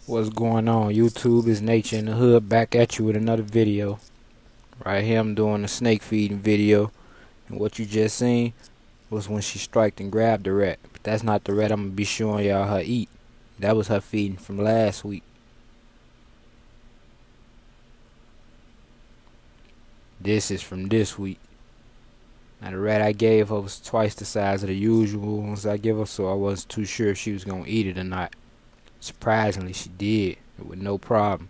What's going on? YouTube is Nature in the Hood back at you with another video. Right here I'm doing a snake feeding video. And what you just seen was when she striked and grabbed the rat. But that's not the rat I'm going to be showing y'all her eat. That was her feeding from last week. This is from this week. Now the rat I gave her was twice the size of the usual ones I give her, so I wasn't too sure if she was going to eat it or not. Surprisingly, she did, with no problem.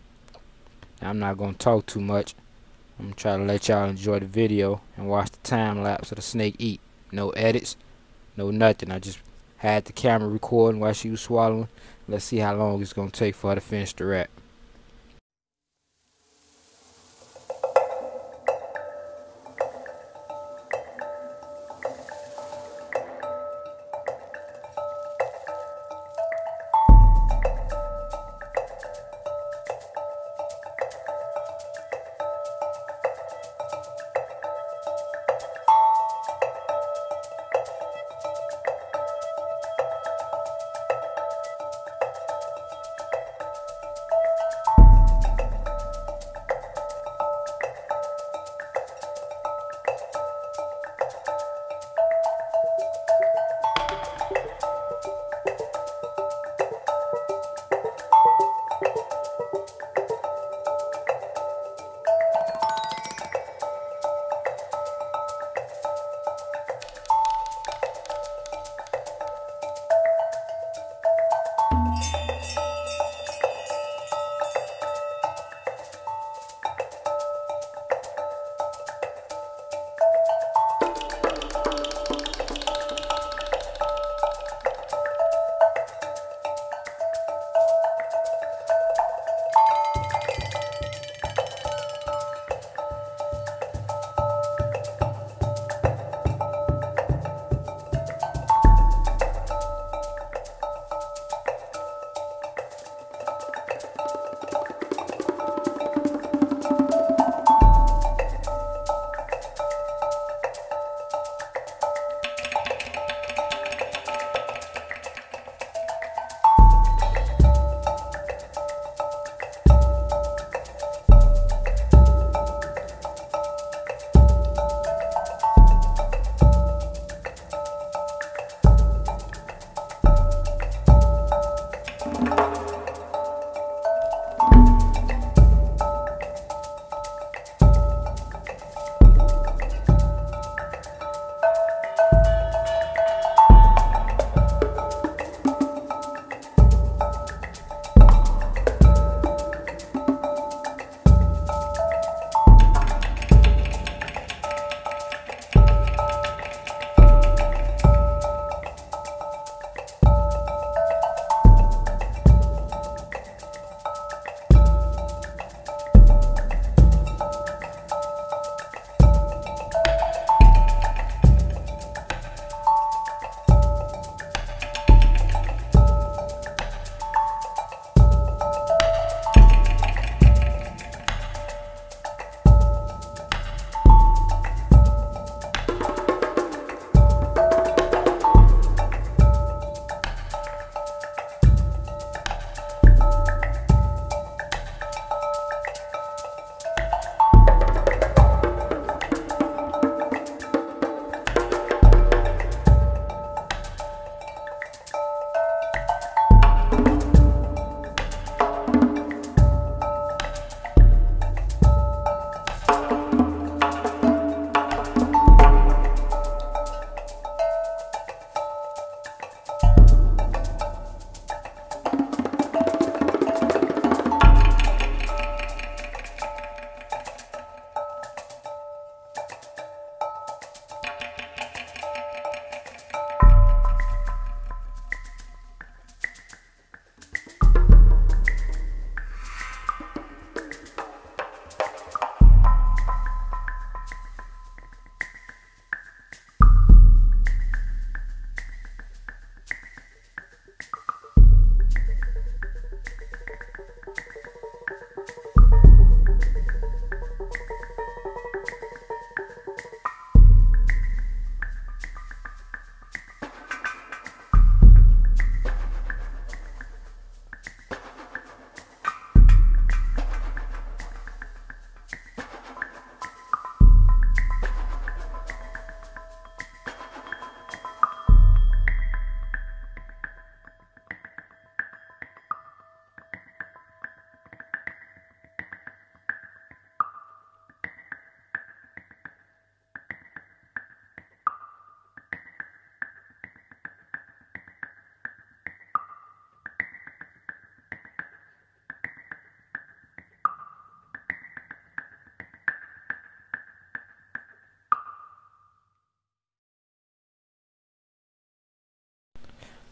Now, I'm not going to talk too much. I'm going to try to let y'all enjoy the video and watch the time lapse of the snake eat. No edits, no nothing. I just had the camera recording while she was swallowing. Let's see how long it's going to take for her to finish the rat.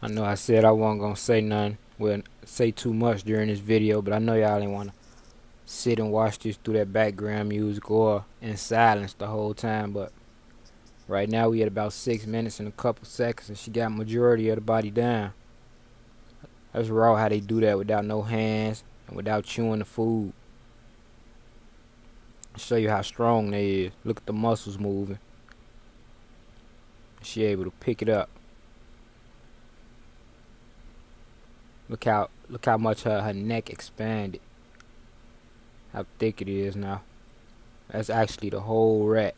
I know I said I wasn't gonna say nothing, well, say too much during this video, but I know y'all ain't wanna sit and watch this through that background music or in silence the whole time. But right now we at about 6 minutes and a couple seconds, and she got majority of the body down. That's raw how they do that without no hands and without chewing the food. Show you how strong they is. Look at the muscles moving. She able to pick it up. Look how much her neck expanded. How thick it is now. That's actually the whole rat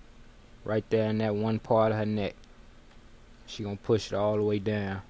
right there in that one part of her neck. She gonna push it all the way down.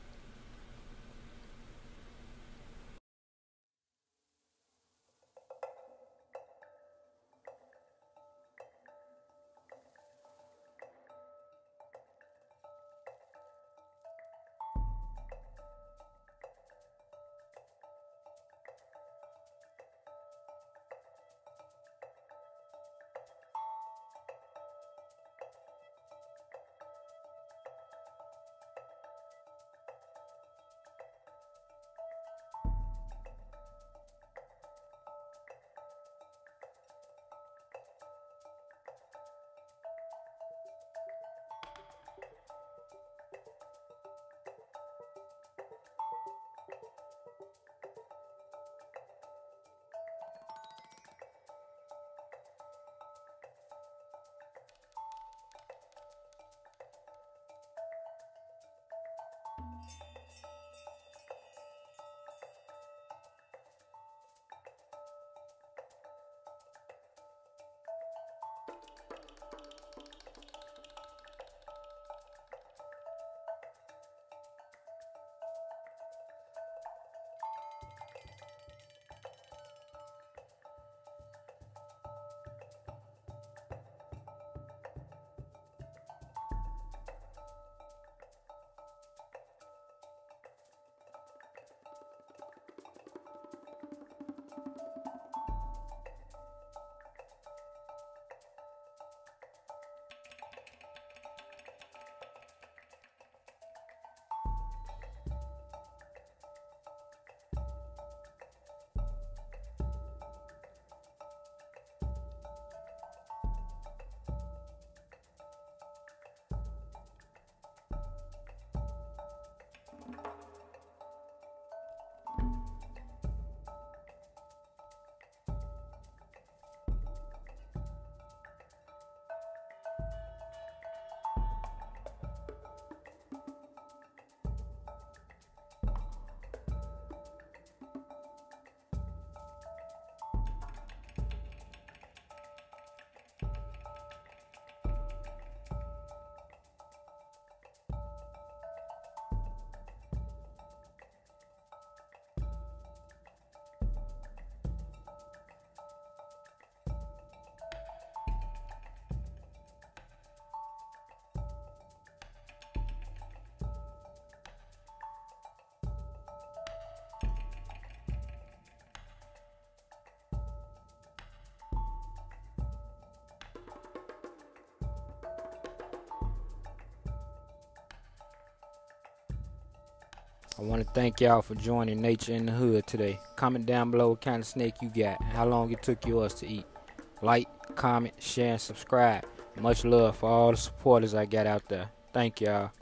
I want to thank y'all for joining Nature in the Hood today. Comment down below what kind of snake you got and how long it took yours to eat. Like, comment, share, and subscribe. Much love for all the supporters I got out there. Thank y'all.